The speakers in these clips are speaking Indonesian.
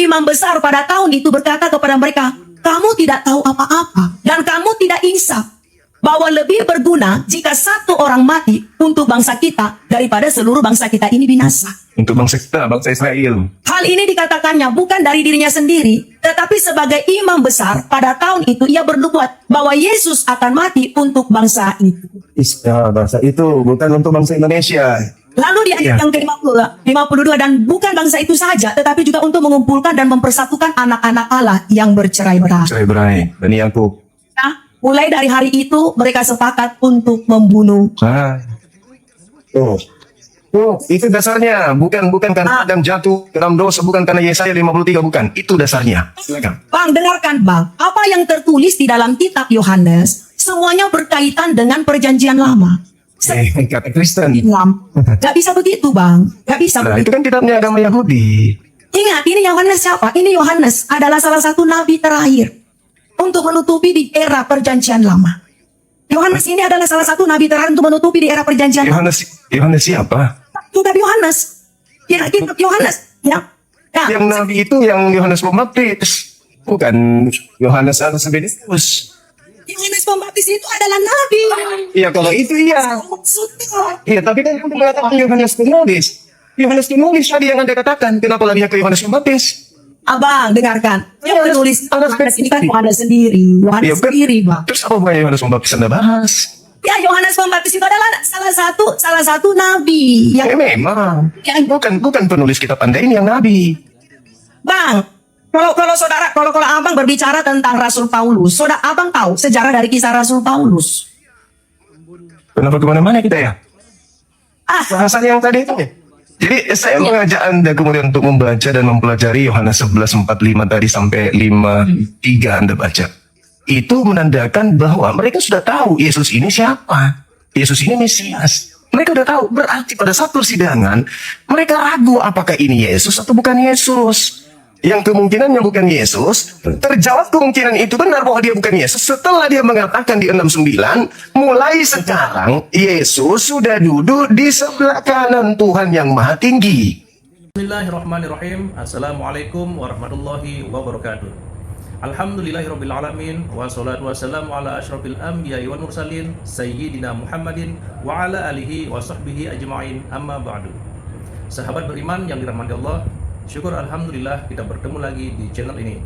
Imam besar pada tahun itu berkata kepada mereka, kamu tidak tahu apa-apa dan kamu tidak insaf bahwa lebih berguna jika satu orang mati untuk bangsa kita daripada seluruh bangsa kita ini binasa. Untuk bangsa kita, bangsa Israel. Hal ini dikatakannya bukan dari dirinya sendiri, tetapi sebagai imam besar pada tahun itu ia bernubuat bahwa Yesus akan mati untuk bangsa itu. Bangsa itu bukan untuk bangsa Indonesia. Lalu di ayat yang ke-52, dan bukan bangsa itu saja, tetapi juga untuk mengumpulkan dan mempersatukan anak-anak Allah yang bercerai-berai. Cerai-berai, Bani Yakub. Nah, mulai dari hari itu mereka sepakat untuk membunuh. Itu dasarnya, bukan karena Adam jatuh ke dalam dosa, bukan karena Yesaya 53, bukan. Itu dasarnya. Silakan. Bang, dengarkan Bang, apa yang tertulis di dalam kitab Yohanes semuanya berkaitan dengan perjanjian lama. Kata Kristen. Islam. Gak bisa begitu Bang, gak bisa Nah, begitu. itu kan kitabnya agama Yahudi. Ingat, ini Yohanes siapa? Ini Yohanes adalah salah satu nabi terakhir untuk menutupi di era perjanjian lama. Yohanes ini adalah salah satu nabi terakhir untuk menutupi di era perjanjian lama. Yohanes siapa? Kitab Yohanes. Ya, kitab Yohanes. Ya. Nah, Yang nabi itu yang Yohanes Pembaptis, bukan Yohanes Alsabedus. Yohanes Pembaptis itu adalah nabi. Iya, kalau itu iya. Maksudnya. Iya, tapi kan kamu mengatakan Yohanes penulis. Yohanes penulis tadi yang Anda katakan. Kenapa larinya ke Yohanes Pembaptis? Abang, dengarkan. Yang menulis Yohanes ini kan Yohanes sendiri. Yohanes Iya, sendiri, Bang. Terus apa hubungannya Yohanes Pembaptis Anda bahas? Ya, Yohanes Pembaptis itu adalah salah satu nabi yang Memang. Bukan penulis kitab Anda ini yang nabi. Bang, kalau abang berbicara tentang Rasul Paulus, abang tahu sejarah dari kisah Rasul Paulus. Kenapa kemana-mana kita ya? Bahasan yang tadi itu ya. Jadi saya mengajak Anda kemudian untuk membaca dan mempelajari Yohanes 11:45 tadi sampai 5:3 Anda baca. Itu menandakan bahwa mereka sudah tahu Yesus ini siapa. Yesus ini Mesias. Mereka sudah tahu. Berarti pada saat persidangan, mereka ragu apakah ini Yesus atau bukan Yesus. Yang kemungkinannya bukan Yesus, terjawab kemungkinan itu benar bahwa dia bukan Yesus setelah dia mengatakan di 69, mulai sekarang Yesus sudah duduk di sebelah kanan Tuhan yang Maha Tinggi. Bismillahirrahmanirrahim. Assalamualaikum warahmatullahi wabarakatuh. Alhamdulillahirrabbilalamin. Wassalatu wassalamu ala ashrafil anbiya'i wal mursalin Sayyidina Muhammadin wa ala alihi wa sahbihi ajma'in, amma ba'du. Sahabat beriman yang dirahmati Allah, syukur Alhamdulillah kita bertemu lagi di channel ini.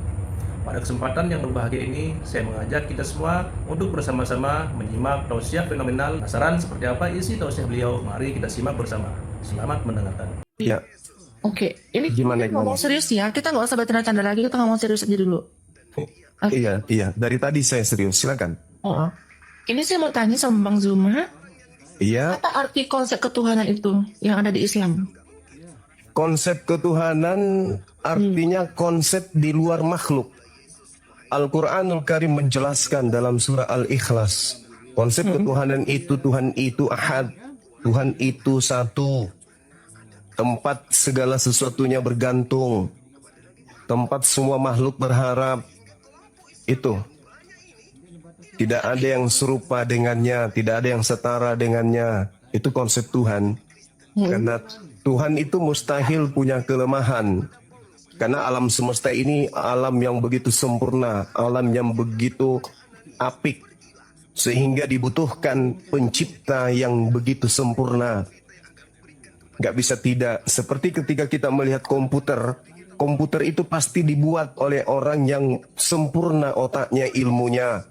Pada kesempatan yang berbahagia ini, saya mengajak kita semua untuk bersama-sama menyimak tausiah fenomenal penasaran seperti apa isi tausiah beliau. Mari kita simak bersama. Selamat mendengarkan. Ya. Oke, ini Gimana? ngomong serius ya. Kita nggak usah bercanda-canda lagi, kita ngomong serius aja dulu. Iya. Dari tadi saya serius. Silakan. Oh. Ini saya mau tanya sama Bang Zuma, Iya. apa arti konsep ketuhanan itu yang ada di Islam? Konsep ketuhanan artinya konsep di luar makhluk. Al-Quranul Karim menjelaskan dalam surah Al-Ikhlas. Konsep ketuhanan itu, Tuhan itu ahad. Tuhan itu satu. Tempat segala sesuatunya bergantung. Tempat semua makhluk berharap. Itu. Tidak ada yang serupa dengannya. Tidak ada yang setara dengannya. Itu konsep Tuhan. Karena Tuhan itu mustahil punya kelemahan. Karena alam semesta ini alam yang begitu sempurna, alam yang begitu apik, sehingga dibutuhkan pencipta yang begitu sempurna. Gak bisa tidak. Seperti ketika kita melihat komputer, komputer itu pasti dibuat oleh orang yang sempurna otaknya, ilmunya.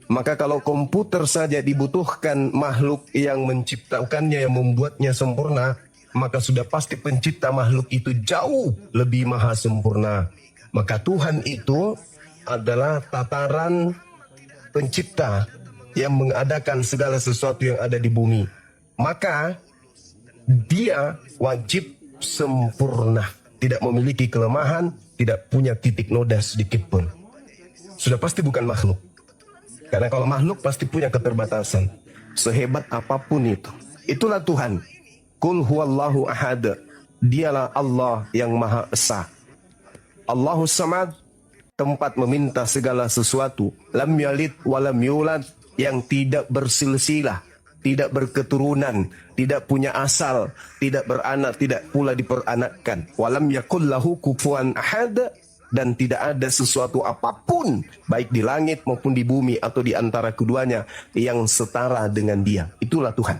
Maka kalau komputer saja dibutuhkan makhluk yang menciptakannya, yang membuatnya sempurna, maka sudah pasti pencipta makhluk itu jauh lebih maha sempurna. Maka Tuhan itu adalah tataran pencipta yang mengadakan segala sesuatu yang ada di bumi. Maka dia wajib sempurna, tidak memiliki kelemahan, tidak punya titik noda sedikit pun. Sudah pasti bukan makhluk. Karena kalau makhluk pasti punya keterbatasan. Sehebat apapun itu. Itulah Tuhan. Qul huwallahu ahad. Dialah Allah yang Maha Esa. Allahus Samad, tempat meminta segala sesuatu. Lam yalid walam yulad, yang tidak bersilsilah. tidak berketurunan, tidak punya asal, tidak beranak, tidak pula diperanakkan. Walam yakul lahu kufuwan ahad, dan tidak ada sesuatu apapun baik di langit maupun di bumi atau di antara keduanya yang setara dengan Dia. Itulah Tuhan.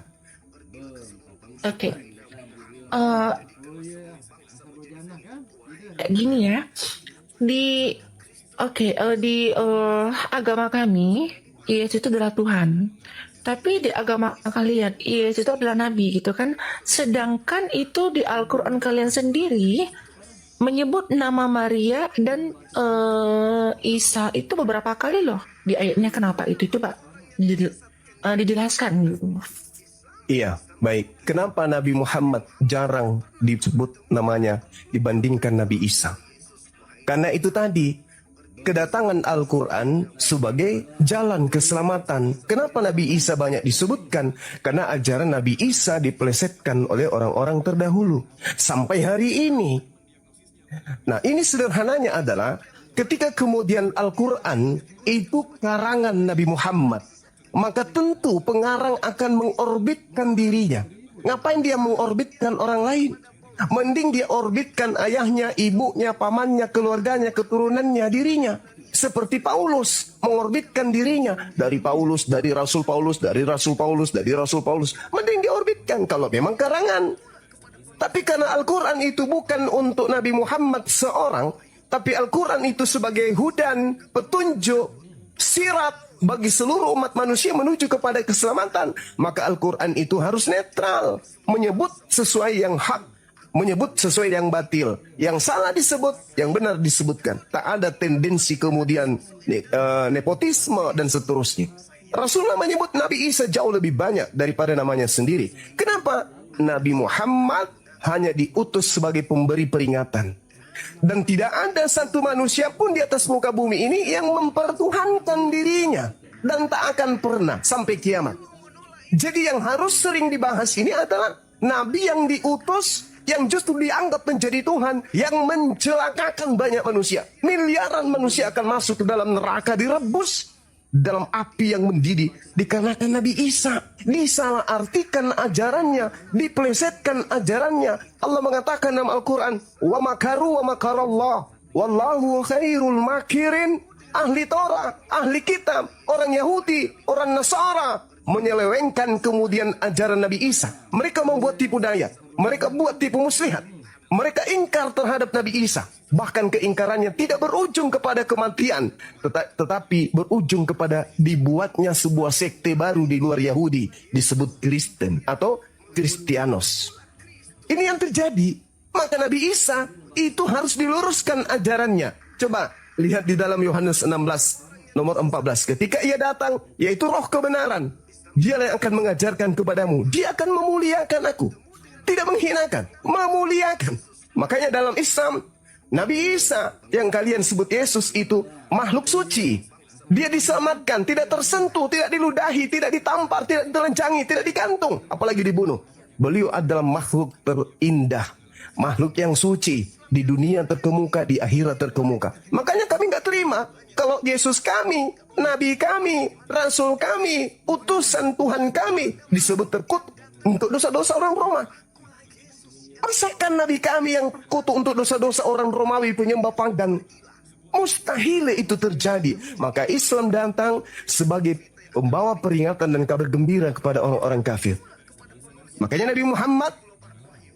Oke. Gini ya. Di agama kami, Yesus itu adalah Tuhan. Tapi di agama kalian, Yesus itu adalah Nabi gitu kan. Sedangkan itu di Al-Quran kalian sendiri menyebut nama Maria dan Isa itu beberapa kali loh di ayatnya. Kenapa itu? Coba dijelaskan gitu. Iya, baik. Kenapa Nabi Muhammad jarang disebut namanya dibandingkan Nabi Isa? Karena itu tadi, kedatangan Al-Quran sebagai jalan keselamatan. Kenapa Nabi Isa banyak disebutkan? Karena ajaran Nabi Isa dipelesetkan oleh orang-orang terdahulu. Sampai hari ini. Nah, ini sederhananya adalah ketika kemudian Al-Quran itu karangan Nabi Muhammad, maka tentu pengarang akan mengorbitkan dirinya. Ngapain dia mengorbitkan orang lain? Mending dia orbitkan ayahnya, ibunya, pamannya, keluarganya, keturunannya, dirinya. Seperti Paulus mengorbitkan dirinya. Dari Paulus, dari Rasul Paulus, dari Rasul Paulus, dari Rasul Paulus. Mending dia orbitkan kalau memang karangan. Tapi karena Al-Quran itu bukan untuk Nabi Muhammad seorang, tapi Al-Quran itu sebagai hudan, petunjuk, sirat bagi seluruh umat manusia menuju kepada keselamatan. Maka Al-Quran itu harus netral, menyebut sesuai yang hak, menyebut sesuai yang batil, yang salah disebut, yang benar disebutkan. Tak ada tendensi kemudian nepotisme dan seterusnya. Rasulullah menyebut Nabi Isa jauh lebih banyak daripada namanya sendiri. Kenapa? Nabi Muhammad hanya diutus sebagai pemberi peringatan. Dan tidak ada satu manusia pun di atas muka bumi ini yang mempertuhankan dirinya. Dan tak akan pernah sampai kiamat. Jadi yang harus sering dibahas ini adalah Nabi yang diutus, yang justru dianggap menjadi Tuhan, yang mencelakakan banyak manusia. Miliaran manusia akan masuk ke dalam neraka, direbus dalam api yang mendidih dikarenakan Nabi Isa. Disalah artikan ajarannya, dipelesetkan ajarannya. Allah mengatakan dalam Al-Quran, wa makaru wa makarallah wallahu khairul makirin. Ahli Torah, ahli kitab, orang Yahudi, orang Nasara menyelewengkan kemudian ajaran Nabi Isa. Mereka membuat tipu daya, mereka buat tipu muslihat, mereka ingkar terhadap Nabi Isa. Bahkan keingkarannya tidak berujung kepada kematian, tetapi berujung kepada dibuatnya sebuah sekte baru di luar Yahudi, disebut Kristen atau Kristianos. Ini yang terjadi. Maka Nabi Isa itu harus diluruskan ajarannya. Coba lihat di dalam Yohanes 16 nomor 14. Ketika ia datang, yaitu roh kebenaran, dia yang akan mengajarkan kepadamu. Dia akan memuliakan aku. Tidak menghinakan, memuliakan. Makanya dalam Islam, Nabi Isa yang kalian sebut Yesus itu makhluk suci. Dia diselamatkan, tidak tersentuh, tidak diludahi, tidak ditampar, tidak ditelanjangi, tidak digantung, apalagi dibunuh. Beliau adalah makhluk terindah, makhluk yang suci, di dunia terkemuka, di akhirat terkemuka. Makanya kami nggak terima kalau Yesus kami, Nabi kami, Rasul kami, utusan Tuhan kami disebut terkutuk untuk dosa-dosa orang Roma. Masakan Nabi kami yang kutuk untuk dosa-dosa orang Romawi penyembah pagan? Mustahil itu terjadi. Maka Islam datang sebagai pembawa peringatan dan kabar gembira kepada orang-orang kafir. Makanya Nabi Muhammad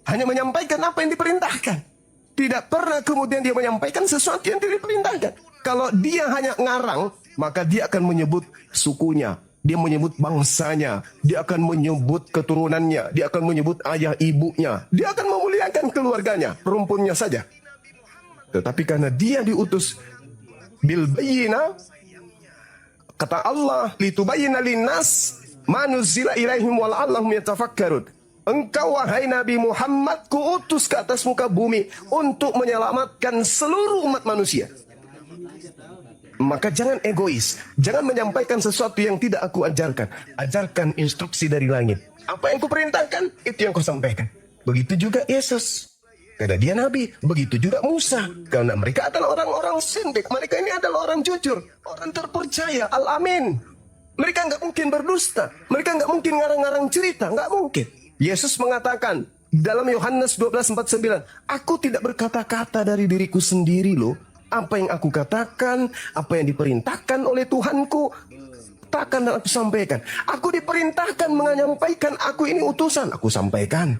hanya menyampaikan apa yang diperintahkan. Tidak pernah kemudian dia menyampaikan sesuatu yang tidak diperintahkan. Kalau dia hanya ngarang, maka dia akan menyebut sukunya, dia menyebut bangsanya, dia akan menyebut keturunannya, dia akan menyebut ayah ibunya, dia akan memuliakan keluarganya, perempuannya saja. Tetapi karena dia diutus bil bayyinah, kata Allah, litubayyina linnas ma nuzila ilaihim wa la'allahum yatafakkarun. Engkau wahai Nabi Muhammad, kuutus ke atas muka bumi untuk menyelamatkan seluruh umat manusia. Maka jangan egois, jangan menyampaikan sesuatu yang tidak aku ajarkan. Ajarkan instruksi dari langit. Apa yang kuperintahkan, itu yang kau sampaikan. Begitu juga Yesus, karena dia Nabi. Begitu juga Musa, karena mereka adalah orang-orang sindik. Mereka ini adalah orang jujur, orang terpercaya, Al-Amin. Mereka nggak mungkin berdusta. Mereka nggak mungkin ngarang-ngarang cerita. Nggak mungkin. Yesus mengatakan dalam Yohanes 12:49, aku tidak berkata-kata dari diriku sendiri loh. Apa yang aku katakan, apa yang diperintahkan oleh Tuhanku, katakan dan aku sampaikan. Aku diperintahkan menyampaikan, aku ini utusan, aku sampaikan.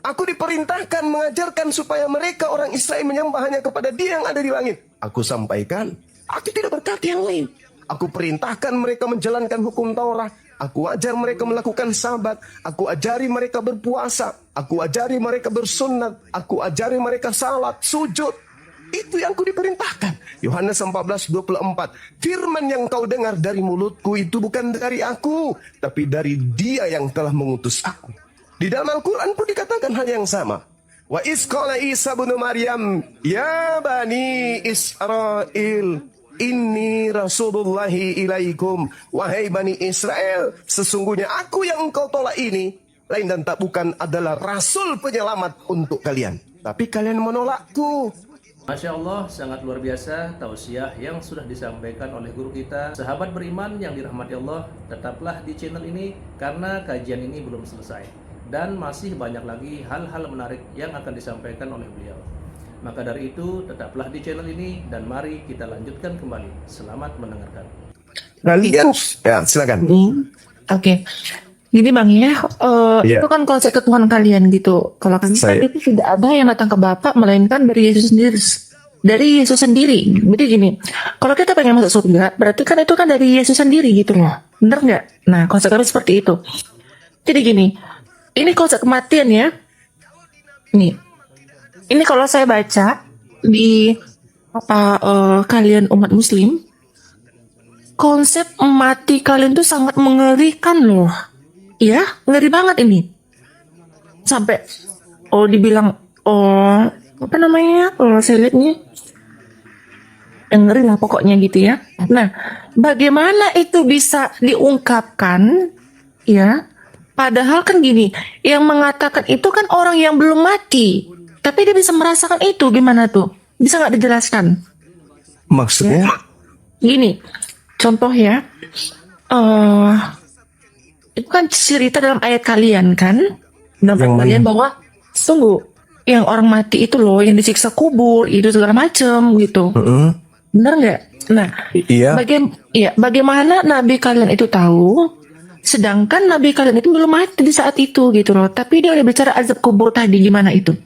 Aku diperintahkan mengajarkan supaya mereka orang Israel menyembah hanya kepada Dia yang ada di langit. Aku sampaikan. Aku tidak berkata yang lain. Aku perintahkan mereka menjalankan hukum Taurat. Aku ajar mereka melakukan sabat. Aku ajari mereka berpuasa. Aku ajari mereka bersunat. Aku ajari mereka salat, sujud. Itu yang aku diperintahkan. Yohanes 14:24. Firman yang kau dengar dari mulutku itu bukan dari aku, tapi dari Dia yang telah mengutus aku. Di dalam Al-Quran pun dikatakan hal yang sama. Wa isqala Isa bin Maryam, ya bani Israel, inni rasulullahi ilaikum. Wahai bani Israel, sesungguhnya aku yang engkau tolak ini, lain dan tak bukan adalah rasul penyelamat untuk kalian. Tapi kalian menolakku. Masya Allah, sangat luar biasa tausiah yang sudah disampaikan oleh guru kita. Sahabat beriman yang dirahmati Allah, tetaplah di channel ini karena kajian ini belum selesai. Dan masih banyak lagi hal-hal menarik yang akan disampaikan oleh beliau. Maka dari itu, tetaplah di channel ini dan mari kita lanjutkan kembali. Selamat mendengarkan. Kalian, ya silakan. Oke. Gini Bang ya, Iya. itu kan konsep ketuhanan kalian gitu. Kalau kami kan Saya- itu tidak ada yang datang ke Bapak melainkan dari Yesus sendiri. Dari Yesus sendiri. Jadi gini, kalau kita pengen masuk surga, berarti kan itu kan dari Yesus sendiri gitu loh. Bener nggak? Nah, konsep kami seperti itu. Jadi gini, ini konsep kematian ya. Nih, ini kalau saya baca di kalian umat Muslim, konsep mati kalian tuh sangat mengerikan loh. Iya, ngeri banget ini. Sampai dibilang apa namanya? Saya lihat nih. Ngeri lah pokoknya gitu ya. Nah, bagaimana itu bisa diungkapkan ya? Padahal kan gini, yang mengatakan itu kan orang yang belum mati. Tapi dia bisa merasakan itu gimana tuh? Bisa nggak dijelaskan? Maksudnya? Gini, contoh ya. Itu kan cerita dalam ayat kalian kan, dalam Yang ayat kalian bahwa tunggu, yang orang mati itu loh, yang disiksa kubur itu segala macem gitu, bener nggak? Nah, Iya. bagaimana nabi kalian itu tahu, sedangkan nabi kalian itu belum mati di saat itu gitu loh, tapi dia udah bicara azab kubur tadi, gimana itu?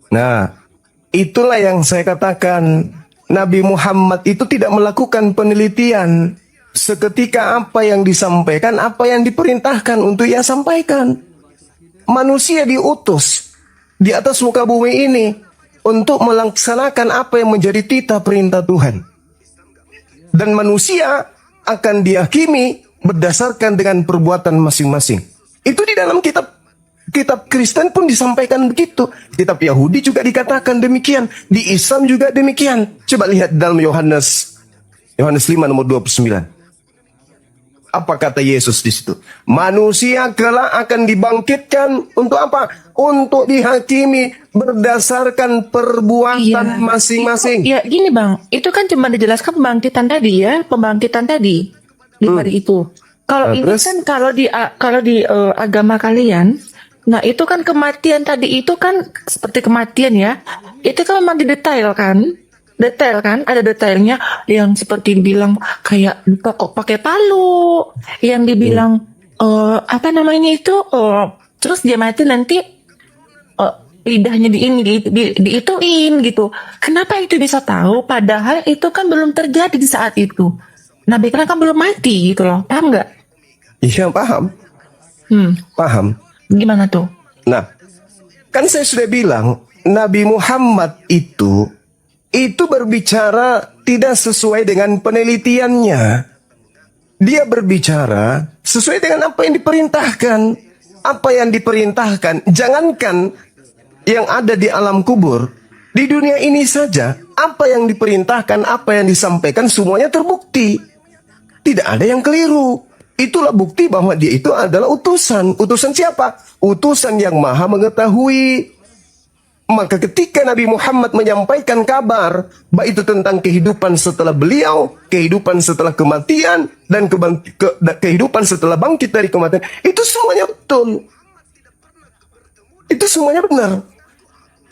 Nah, itulah yang saya katakan. Nabi Muhammad itu tidak melakukan penelitian. Seketika apa yang disampaikan, apa yang diperintahkan untuk ia sampaikan. Manusia diutus di atas muka bumi ini untuk melaksanakan apa yang menjadi titah perintah Tuhan. Dan manusia akan dihakimi berdasarkan dengan perbuatan masing-masing. Itu di dalam kitab Kristen pun disampaikan begitu. Kitab Yahudi juga dikatakan demikian. Di Islam juga demikian. Coba lihat dalam Yohanes 5 nomor 29. Apa kata Yesus di situ? Manusia kelak akan dibangkitkan untuk apa? Untuk dihakimi berdasarkan perbuatan masing-masing. Ya gini Bang, itu kan cuma dijelaskan pembangkitan tadi ya, pembangkitan tadi di hari itu. Kalau ini Terus? kan kalau di agama kalian, nah itu kan kematian tadi itu kan seperti kematian ya, itu kan memang didetailkan. Detail kan, ada detailnya yang seperti dibilang kayak pokok pakai palu, yang dibilang apa namanya itu, terus dia mati nanti lidahnya diituin gitu. Kenapa itu bisa tahu? Padahal itu kan belum terjadi di saat itu. Nabi kan belum mati gitu loh, paham nggak? Iya, paham. Paham. Gimana tuh? Nah, kan saya sudah bilang Nabi Muhammad itu berbicara tidak sesuai dengan penelitiannya. Dia berbicara sesuai dengan apa yang diperintahkan. Apa yang diperintahkan, jangankan yang ada di alam kubur, di dunia ini saja, apa yang diperintahkan, apa yang disampaikan, semuanya terbukti. Tidak ada yang keliru. Itulah bukti bahwa dia itu adalah utusan. Utusan siapa? Utusan yang maha mengetahui. Maka ketika Nabi Muhammad menyampaikan kabar, baik itu tentang kehidupan setelah beliau, kehidupan setelah kematian, dan kehidupan setelah bangkit dari kematian, itu semuanya betul. Itu semuanya benar.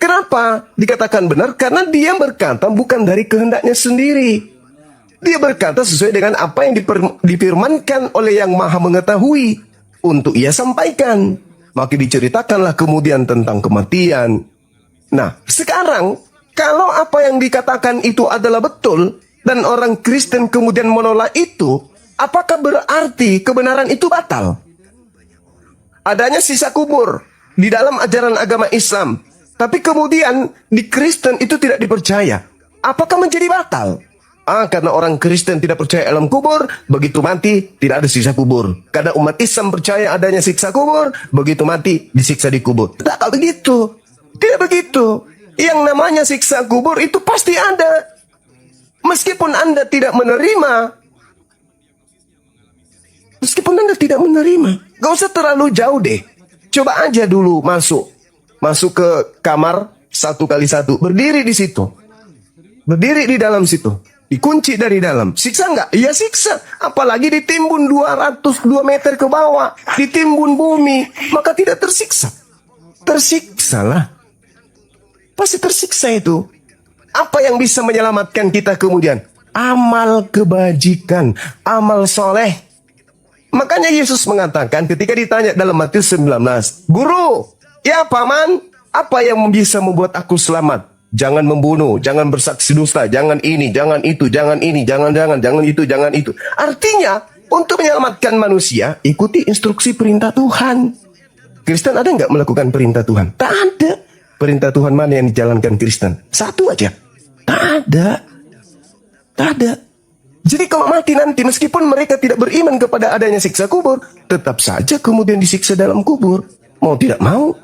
Kenapa dikatakan benar? Karena dia berkata bukan dari kehendaknya sendiri. Dia berkata sesuai dengan apa yang difirmankan oleh Yang Maha Mengetahui untuk ia sampaikan. Maka diceritakanlah kemudian tentang kematian. Nah, sekarang kalau apa yang dikatakan itu adalah betul dan orang Kristen kemudian menolak itu, apakah berarti kebenaran itu batal? Adanya sisa kubur di dalam ajaran agama Islam, tapi kemudian di Kristen itu tidak dipercaya. Apakah menjadi batal? Karena orang Kristen tidak percaya alam kubur, begitu mati tidak ada sisa kubur. Karena umat Islam percaya adanya siksa kubur, begitu mati disiksa di kubur. Tidak begitu. Tidak begitu. Yang namanya siksa kubur itu pasti ada. Meskipun Anda tidak menerima. Meskipun Anda tidak menerima. Gak usah terlalu jauh deh. Coba aja dulu masuk. Masuk ke kamar 1x1. Berdiri di situ. Berdiri di dalam situ. Dikunci dari dalam. Siksa nggak? Iya siksa. Apalagi ditimbun 202 meter ke bawah. Ditimbun bumi. Maka tidak tersiksa. Tersiksa lah. Pasti tersiksa itu. Apa yang bisa menyelamatkan kita kemudian? Amal kebajikan. Amal soleh. Makanya Yesus mengatakan ketika ditanya dalam Matius 19. Guru, ya paman, apa yang bisa membuat aku selamat? Jangan membunuh, jangan bersaksi dusta, jangan ini, jangan itu, jangan ini, jangan itu, jangan itu. Artinya, untuk menyelamatkan manusia, ikuti instruksi perintah Tuhan. Kristen ada nggak melakukan perintah Tuhan? Tak ada. Perintah Tuhan mana yang dijalankan Kristen? Satu aja. Tak ada. Tak ada. Jadi kalau mati nanti, meskipun mereka tidak beriman kepada adanya siksa kubur, tetap saja kemudian disiksa dalam kubur. Mau tidak mau.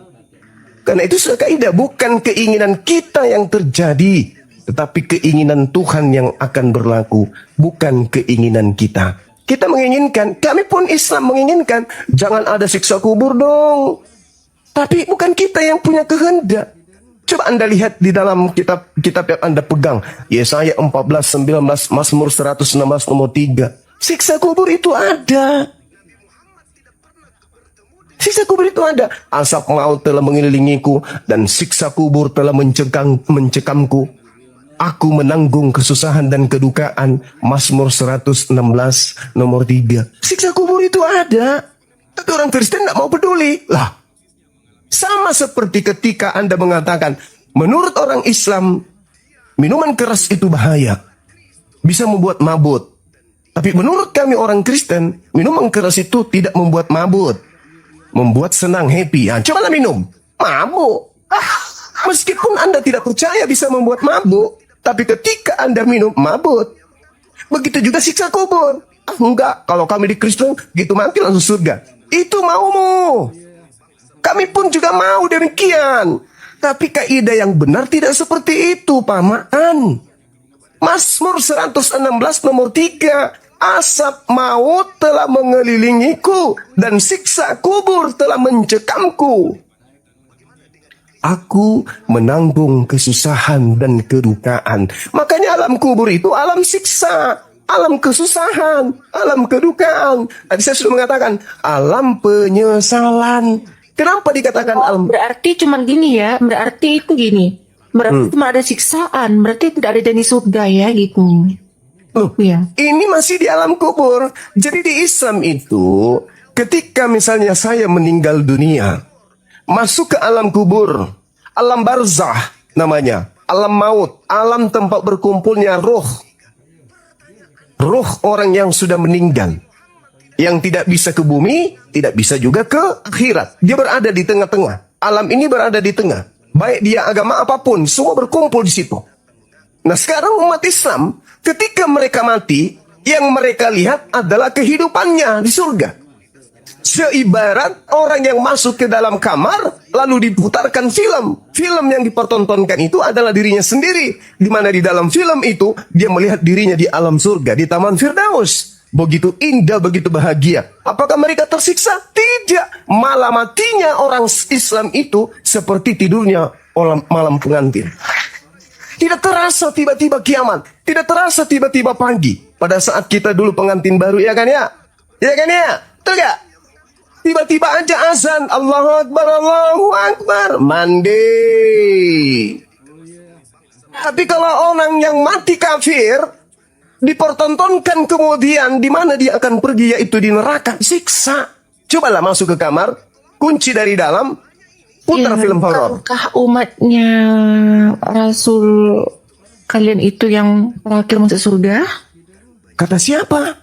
Karena itu sudah kaidah, bukan keinginan kita yang terjadi, tetapi keinginan Tuhan yang akan berlaku, bukan keinginan kita. Kita menginginkan, kami pun Islam menginginkan, jangan ada siksa kubur dong. Tapi bukan kita yang punya kehendak. Coba Anda lihat di dalam kitab yang Anda pegang, Yesaya 14, 19, Mazmur 116 nomor 3. Siksa kubur itu ada. Siksa kubur itu ada. Asap maut telah mengelilingiku dan siksa kubur telah mencekamku. Aku menanggung kesusahan dan kedukaan. Mazmur 116 nomor 3. Siksa kubur itu ada. Tapi orang Kristen tidak mau peduli. Lah, sama seperti ketika Anda mengatakan, menurut orang Islam, minuman keras itu bahaya. Bisa membuat mabut. Tapi menurut kami orang Kristen, minuman keras itu tidak membuat mabut. Membuat senang, happy. Cobalah minum. Mabuk. Meskipun Anda tidak percaya bisa membuat mabuk, tapi ketika Anda minum, mabuk. Begitu juga siksa kubur. Enggak, kalau kami di Kristen, gitu mati langsung surga. Itu maumu. Kami pun juga mau demikian. Tapi kaidah yang benar tidak seperti itu, paman. Mazmur 116 nomor 3. Asap maut telah mengelilingiku dan siksa kubur telah mencekamku. Aku menanggung kesusahan dan kedukaan. Makanya alam kubur itu alam siksa, alam kesusahan, alam kedukaan. Tadi saya sudah mengatakan alam penyesalan. Kenapa dikatakan alam? Berarti cuman gini ya, berarti itu gini. Berarti cuma ada siksaan, berarti tidak ada janji surga ya gitu. Loh, ya. Ini masih di alam kubur. Jadi di Islam itu, ketika misalnya saya meninggal dunia, masuk ke alam kubur, alam barzah namanya, alam maut, alam tempat berkumpulnya roh. Roh orang yang sudah meninggal. Yang tidak bisa ke bumi, tidak bisa juga ke akhirat. Dia berada di tengah-tengah. Alam ini berada di tengah. Baik dia agama apapun, semua berkumpul di situ. Nah sekarang umat Islam, ketika mereka mati, yang mereka lihat adalah kehidupannya di surga. Seibarat orang yang masuk ke dalam kamar, lalu diputarkan film. Film yang dipertontonkan itu adalah dirinya sendiri. Di mana di dalam film itu, dia melihat dirinya di alam surga, di Taman Firdaus. Begitu indah, begitu bahagia. Apakah mereka tersiksa? Tidak. Malah matinya orang Islam itu seperti tidurnya malam pengantin. Tidak terasa tiba-tiba kiamat. Tidak terasa tiba-tiba pagi. Pada saat kita dulu pengantin baru, ya kan ya? Ya kan ya? Betul gak? Tiba-tiba aja azan. Allahu Akbar, Allahu Akbar. Mandi. Tapi kalau orang yang mati kafir, dipertontonkan kemudian di mana dia akan pergi, yaitu di neraka. Siksa. Cobalah masuk ke kamar, kunci dari dalam, putar film horor. Apakah umatnya Rasul kalian itu yang terakhir masuk surga? Kata siapa?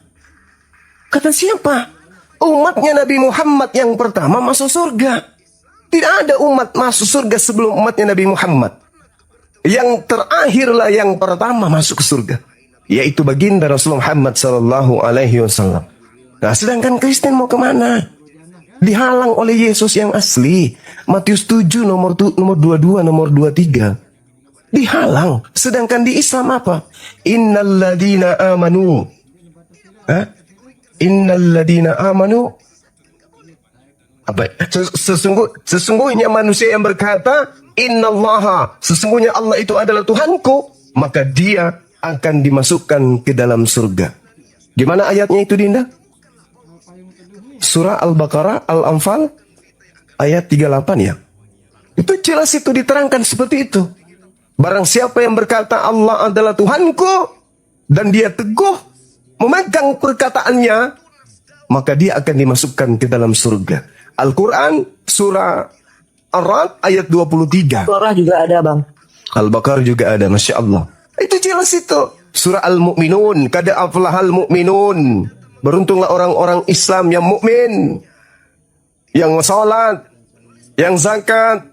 Kata siapa? Umatnya Nabi Muhammad yang pertama masuk surga. Tidak ada umat masuk surga sebelum umatnya Nabi Muhammad. Yang terakhirlah yang pertama masuk ke surga, yaitu baginda Rasulullah Muhammad sallallahu alaihi wasallam. Nah, sedangkan Kristen mau kemana? Dihalang oleh Yesus yang asli. Matius 7 nomor 22, nomor 23. Dihalang. Sedangkan di Islam apa? Innalladzina amanu. Innalladzina amanu. Apa? Sesungguhnya manusia yang berkata, Innallaha, sesungguhnya Allah itu adalah Tuhanku, maka dia akan dimasukkan ke dalam surga. Gimana ayatnya itu, Dinda? Surah Al-Baqarah, Al-Anfal, ayat 38 ya. Itu jelas itu diterangkan seperti itu. Barang siapa yang berkata Allah adalah Tuhanku, dan dia teguh memegang perkataannya, maka dia akan dimasukkan ke dalam surga. Al-Quran, surah Ar-Ra'd, ayat 23. Surah juga ada, Bang. Al-Baqarah juga ada, Masya Allah. Itu jelas itu. Surah Al-Mu'minun, kada aflahal mu'minun. Beruntunglah orang-orang Islam yang mukmin, yang salat, yang zakat,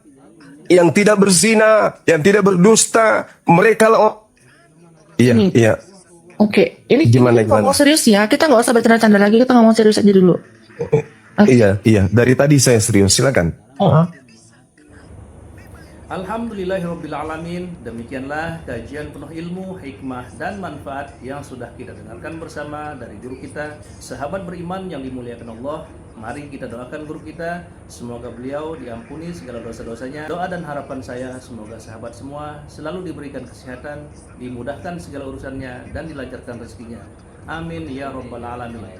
yang tidak berzina, yang tidak berdusta. Mereka lah. Iya, iya. Oke, ini Gimana? ngomong serius ya. Kita nggak usah bercanda-canda lagi. Kita ngomong serius aja dulu. Iya, iya. Dari tadi saya serius. Silakan. Alhamdulillahirrabbilalamin. Demikianlah kajian penuh ilmu, hikmah, dan manfaat yang sudah kita dengarkan bersama dari guru kita, sahabat beriman yang dimuliakan Allah. Mari kita doakan guru kita, semoga beliau diampuni segala dosa-dosanya. Doa dan harapan saya, semoga sahabat semua selalu diberikan kesehatan, dimudahkan segala urusannya, dan dilancarkan rezekinya. Amin ya rabbal alamin.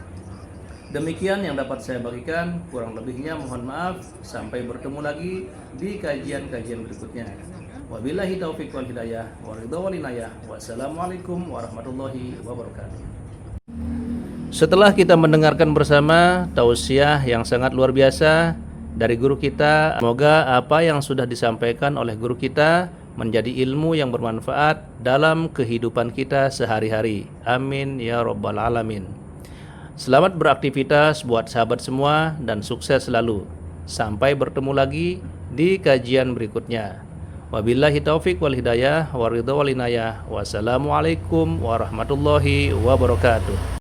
Demikian yang dapat saya bagikan, kurang lebihnya mohon maaf. Sampai bertemu lagi di kajian-kajian berikutnya. Wabillahi taufiq wal hidayah, waridha wal inayah. Wassalamualaikum warahmatullahi wabarakatuh. Setelah kita mendengarkan bersama tausiah yang sangat luar biasa dari guru kita, semoga apa yang sudah disampaikan oleh guru kita menjadi ilmu yang bermanfaat dalam kehidupan kita sehari-hari. Amin ya rabbal alamin. Selamat beraktivitas buat sahabat semua dan sukses selalu. Sampai bertemu lagi di kajian berikutnya. Wabillahi taufiq wal hidayah, waridha wal inayah. Wassalamualaikum warahmatullahi wabarakatuh.